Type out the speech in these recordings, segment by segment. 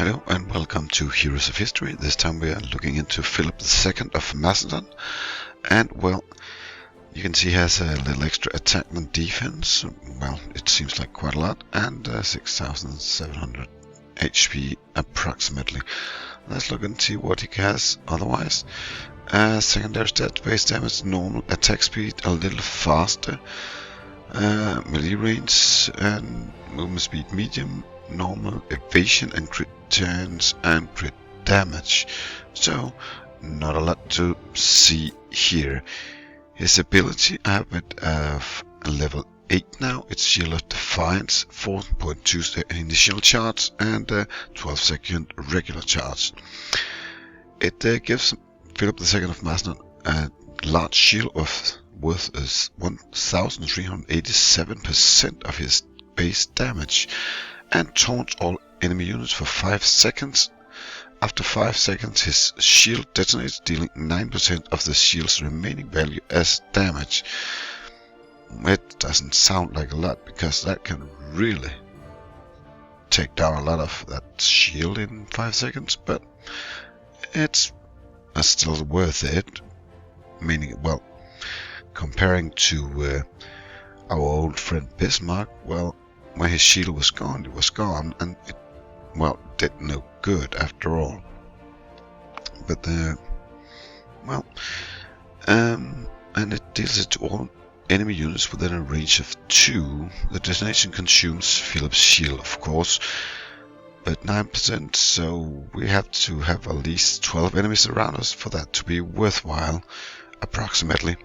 Hello and welcome to Heroes of History. This time we are looking into Philip II of Macedon, and well, you can see he has a little extra attack and defense. Well, it seems like quite a lot, and 6,700 HP approximately. Let's look and see what he has otherwise. Secondary stats: base damage, normal, attack speed a little faster, melee range and movement speed medium, normal, evasion and crit chance and crit damage. So not a lot to see here. His ability, I have it level 8 now. It's Shield of Defiance, 4.2 initial charge and 12-second regular charge. It gives Philip II of Macedon a large shield of worth 1,387% of his base damage, and taunts all enemy units for 5 seconds. After 5 seconds, his shield detonates, dealing 9% of the shield's remaining value as damage. It doesn't sound like a lot, because that can really take down a lot of that shield in 5 seconds, but it's still worth it. Meaning, well, comparing to our old friend Bismarck, well, when his shield was gone, it was gone, and it, well, did no good after all. But and it deals it to all enemy units within a range of 2. The detonation consumes Philip's shield, of course, but 9%, so we have to have at least 12 enemies around us for that to be worthwhile, approximately.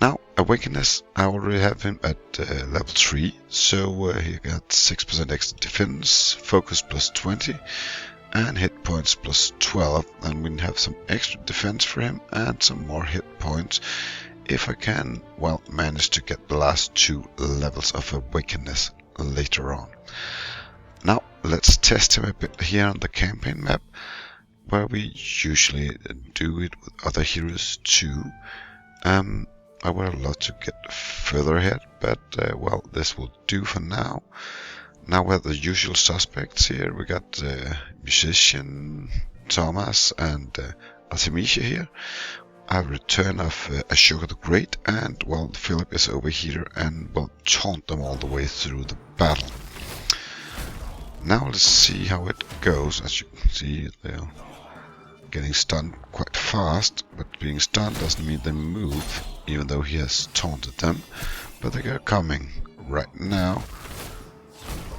Now, Awakeness, I already have him at level 3, so he got 6% extra defense, focus plus 20, and hit points plus 12, and we have some extra defense for him, and some more hit points, if I can, well, manage to get the last 2 levels of Awakeness later on. Now, let's test him a bit here on the campaign map, where we usually do it with other heroes too. I would have loved to get further ahead, but well, this will do for now. Now we have the usual suspects here. We got Musician, Thomas, and Artemisia here. I have return of Ashoka the Great, and well, Philip is over here and will taunt them all the way through the battle. Now let's see how it goes. As you can see, they're getting stunned quite fast, but being stunned doesn't mean they move, even though he has taunted them. But they are coming right now,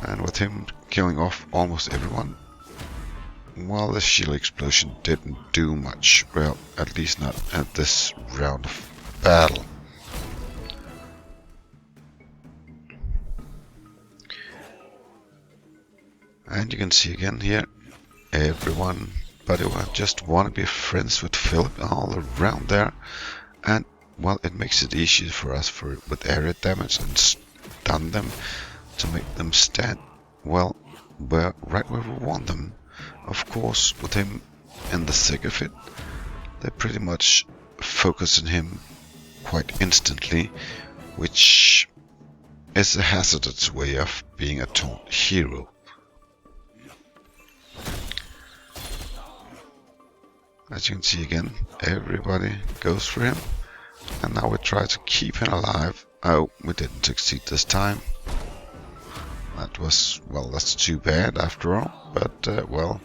and with him killing off almost everyone, well, the shield explosion didn't do much. Well, at least not at this round of battle. And you can see again here, everyone but I just want to be friends with Philip all around there, and well, it makes it easier for us with area damage and stun them to make them stand well right where we want them. Of course, with him in the thick of it, they pretty much focus on him quite instantly, which is a hazardous way of being a taunt hero. As you can see again, everybody goes for him, and now we try to keep him alive. Oh, we didn't succeed this time. That was, well, that's too bad after all, but well,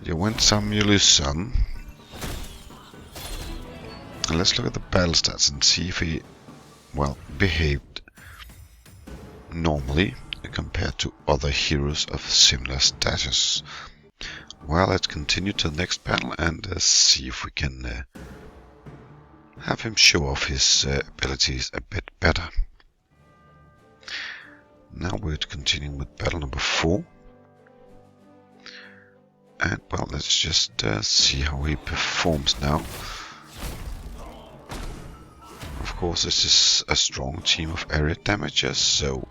you win some, you lose some. And let's look at the battle stats and see if he, well, behaved normally compared to other heroes of similar status. Well, let's continue to the next battle and see if we can have him show off his abilities a bit better. Now we're continuing with battle number 4. And well, let's just see how he performs now. Of course, this is a strong team of area damages, so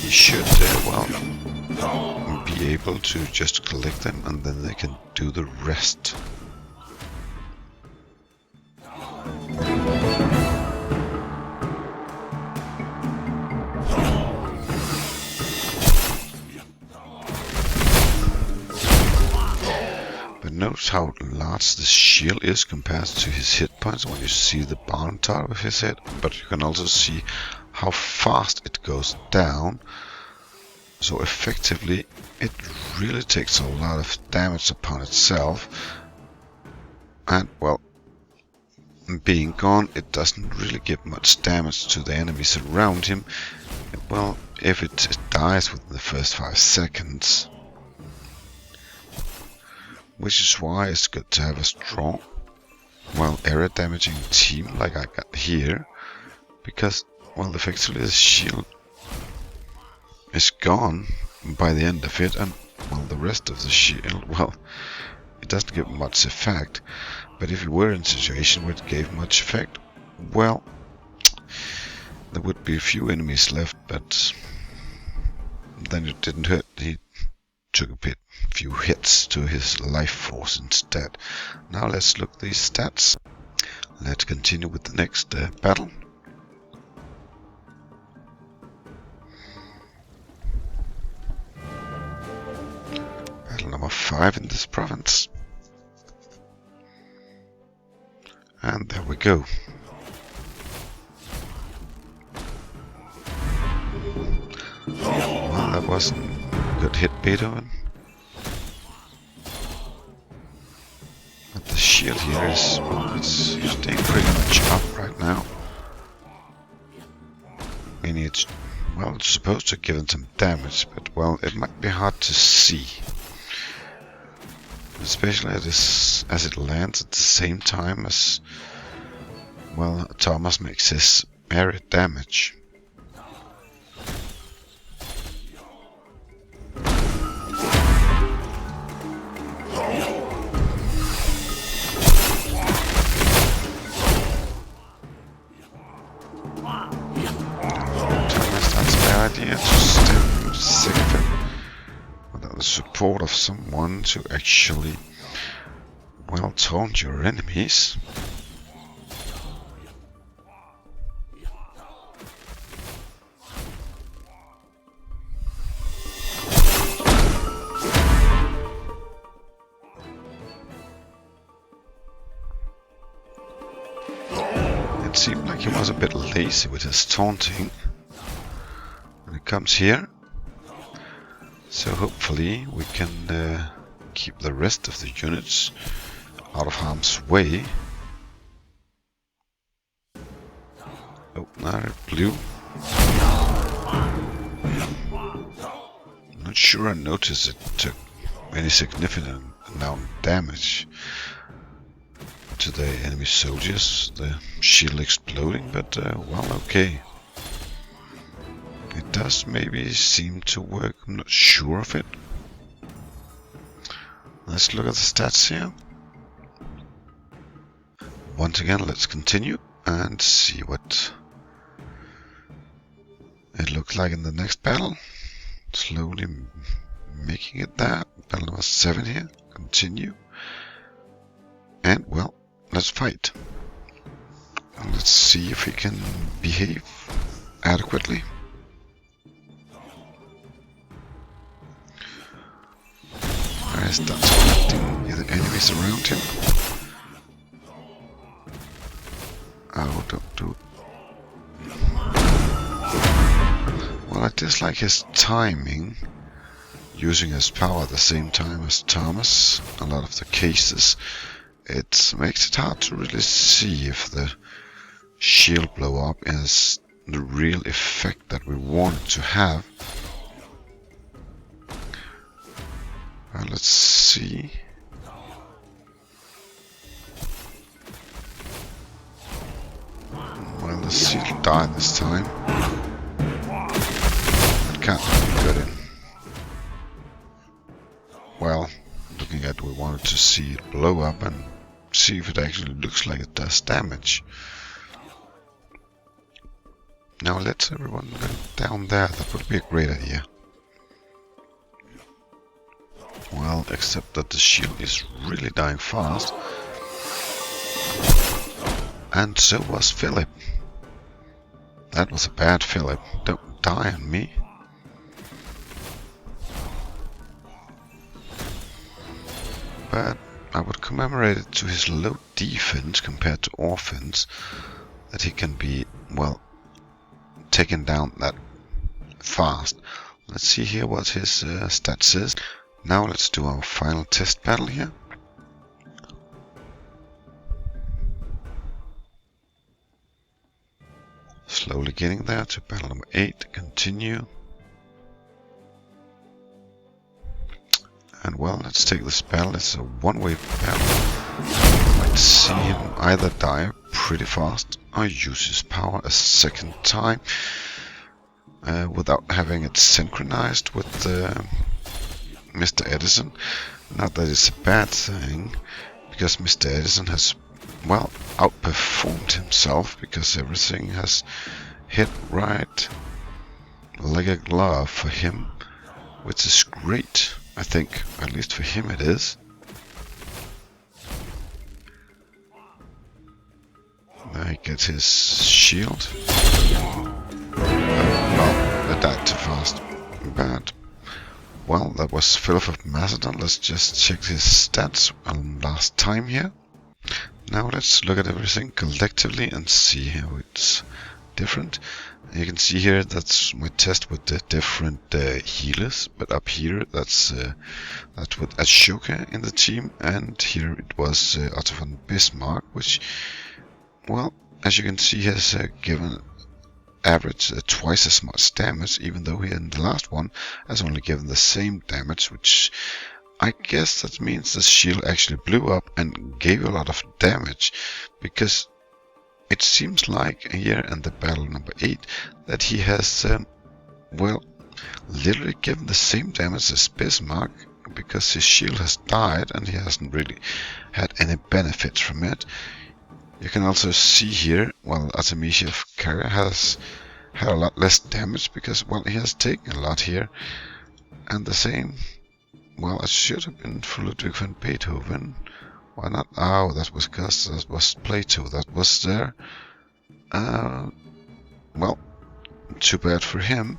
he should, well, be able to just collect them, and then they can do the rest. notice how large the shield is compared to his hit points when you see the bar on top of his head, but you can also see how fast it goes down. So effectively, it really takes a lot of damage upon itself. And well, being gone, it doesn't really give much damage to the enemies around him. Well, if it dies within the first 5 seconds. Which is why it's good to have a strong, well, area damaging team like I got here. Because, well, effectively the shield is gone by the end of it, and well, the rest of the shield, well, it doesn't give much effect. But if you were in a situation where it gave much effect, well, there would be a few enemies left, but then it didn't hurt. He took a few hits to his life force instead. Now let's look at these stats. Let's continue with the next battle. Number 5 in this province. And there we go. Well, that wasn't a good hit, Beethoven. But the shield here is, well, it's staying pretty much up right now. Meaning it's, well, it's supposed to give him some damage, but well, it might be hard to see. Especially as it lands at the same time as, well, Thomas makes his area damage. Thomas, that's a bad idea to stand sick of it. Without the support of someone to actually, well, taunt your enemies. It seemed like he was a bit lazy with his taunting when it comes here. So hopefully we can keep the rest of the units out of harm's way. Oh, now it blew. Not sure I noticed it took any significant amount of damage to the enemy soldiers, the shield exploding, but well, okay. It does maybe seem to work, I'm not sure of it. Let's look at the stats here. Once again, let's continue and see what it looks like in the next battle. Slowly making it there. Battle number 7 here. Continue. And, well, let's fight. And let's see if we can behave adequately. Starts collecting the enemies around him. Oh, don't do. Well, I dislike his timing, using his power at the same time as Thomas. A lot of the cases, it makes it hard to really see if the shield blow up is the real effect that we want it to have. Let's see. Well, the shield died this time. That can't be good in. Well, looking at it, we wanted to see it blow up and see if it actually looks like it does damage. Now let's everyone go down there. That would be a great idea. Well, except that the shield is really dying fast. And so was Philip. That was a bad Philip. Don't die on me. But I would commemorate it to his low defense compared to offense, that he can be, well, taken down that fast. Let's see here what his stats is. Now let's do our final test battle here. Slowly getting there to battle number 8, continue. And well, let's take this battle. It's a one-way battle. Let's see him either die pretty fast or use his power a second time without having it synchronized with Mr. Edison. Not that it's a bad thing, because Mr. Edison has, well, outperformed himself, because everything has hit right like a glove for him, which is great. I think, at least for him it is. There he gets his shield. Well, it died too fast. Bad. Well, that was Philip of Macedon. Let's just check his stats one last time here. Now let's look at everything collectively and see how it's different. You can see here that's my test with the different healers, but up here that's with Ashoka in the team, and here it was Otto von Bismarck, which, well, as you can see, has given average twice as much damage, even though he in the last one has only given the same damage, which I guess that means the shield actually blew up and gave a lot of damage, because it seems like here in the battle number 8 that he has, well, literally given the same damage as Bismarck, because his shield has died and he hasn't really had any benefits from it. You can also see here, well, Artemisia of Caria has had a lot less damage, because, well, he has taken a lot here. And the same, well, it should have been for Ludwig van Beethoven. Why not? Oh, that was because that was Plato that was there. Well, too bad for him.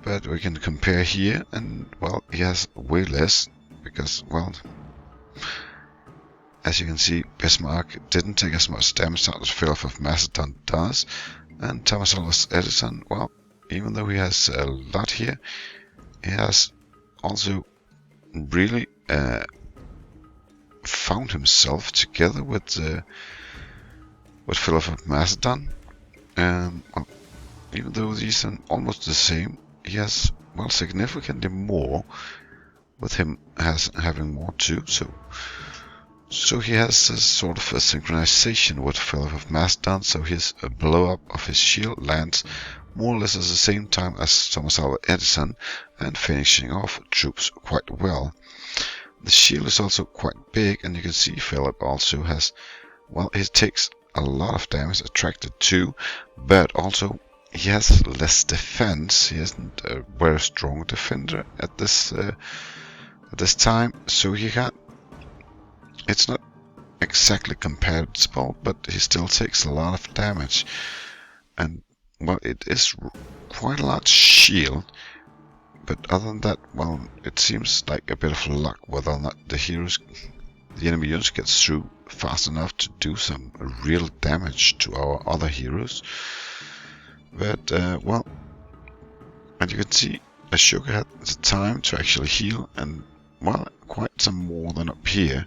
But we can compare here, and, well, he has way less, because, well, as you can see, Bismarck didn't take as much damage out as Philip of Macedon does. And Thomas Alva Edison, well, even though he has a lot here, he has also really found himself together with Philip of Macedon. Well, even though these are almost the same, he has, well, significantly more, with him having more too. So he has a sort of a synchronization with Philip of Macedon, so his blow up of his shield lands more or less at the same time as Thomas Alva Edison, and finishing off troops quite well. The shield is also quite big, and you can see Philip also has, well, he takes a lot of damage attracted too, but also he has less defense. He isn't a very strong defender at this time, so he got, it's not exactly comparable, but he still takes a lot of damage. And, well, it is quite a large shield, but other than that, well, it seems like a bit of luck whether or not the enemy units get through fast enough to do some real damage to our other heroes. But, well, and you can see Ashoka had the time to actually heal, and, well, quite some more than up here.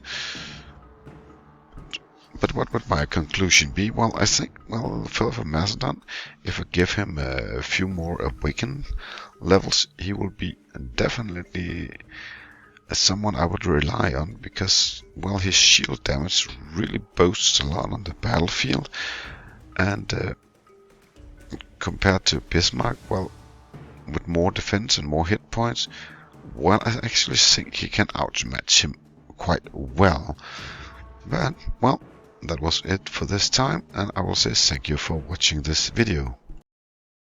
But what would my conclusion be? Well, I think, well, Philip of Macedon, if I give him a few more awaken levels, he will be definitely someone I would rely on, because, well, his shield damage really boasts a lot on the battlefield, and compared to Bismarck, well, with more defense and more hit points, well, I actually think he can outmatch him quite well. But, well, that was it for this time, and I will say thank you for watching this video.